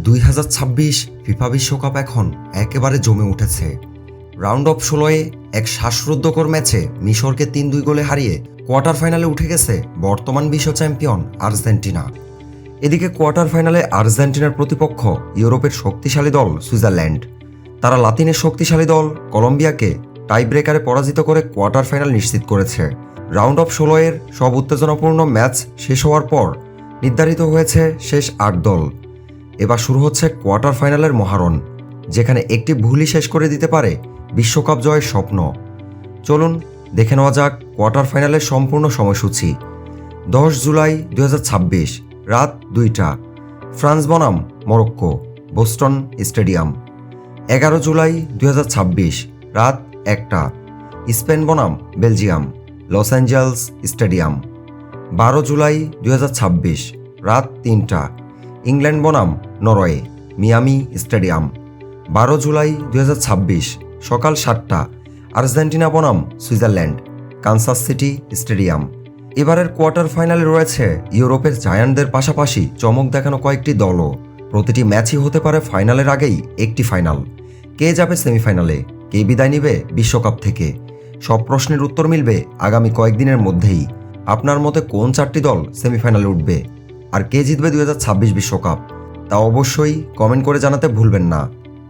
2026 FIFA বিশ্বকাপ এখন একেবারে জমে উঠেছে। রাউন্ড অফ 16-এ এক শ্বাসরুদ্ধকর ম্যাচে মিশরকে 3-2 গোলে হারিয়ে কোয়ার্টার ফাইনালে উঠে গেছে বর্তমান বিশ্ব চ্যাম্পিয়ন আর্জেন্টিনা। এদিকে কোয়ার্টার ফাইনালে আর্জেন্টিনার প্রতিপক্ষ ইউরোপের শক্তিশালী দল সুইজারল্যান্ড। তারা লাতিনের শক্তিশালী দল কলম্বিয়াকে টাই ব্রেকারে পরাজিত করে কোয়ার্টার ফাইনাল নিশ্চিত করেছে। রাউন্ড অফ 16-এর সব উত্তেজনাপূর্ণ ম্যাচ শেষ হওয়ার পর নির্ধারিত হয়েছে শেষ 8 দল। এবার শুরু হচ্ছে কোয়ার্টার ফাইনালের মহারণ, যেখানে একটি ভুলই শেষ করে দিতে পারে বিশ্বকাপ জয়ের স্বপ্ন। চলুন দেখে নেওয়া যাক কোয়ার্টার ফাইনালের সম্পূর্ণ সময়সূচি। 10 জুলাই 2026 রাত 2টা, ফ্রান্স বনাম মরক্কো, বোস্টন স্টেডিয়াম। 11 জুলাই 2026 রাত 1টা, স্পেন বনাম Belgium, Los Angeles stadium. 12 July 2026 রাত 3টা, ইংল্যান্ড বনাম নরওয়ে, মিয়ামি স্টেডিয়াম। 12 জুলাই 2026 সকাল 7টা, আর্জেন্টিনা বনাম সুইজারল্যান্ড, কানসাস সিটি স্টেডিয়াম। এবারের কোয়ার্টার ফাইনালে রয়েছে ইউরোপের জায়ান্টদের পাশাপাশি চমক দেখানো কয়েকটি দলও। প্রতিটি ম্যাচই হতে পারে ফাইনালের আগেই একটি ফাইনাল। কে যাবে সেমিফাইনালে, কে বিদায় নিবে বিশ্বকাপ থেকে, সব প্রশ্নের উত্তর মিলবে আগামী কয়েকদিনের মধ্যেই। আপনার মতে কোন 4টি দল সেমিফাইনালে উঠবে আর কে জিতবে 2026 বিশ্বকাপ, তা অবশ্যই কমেন্ট করে জানাতে ভুলবেন না।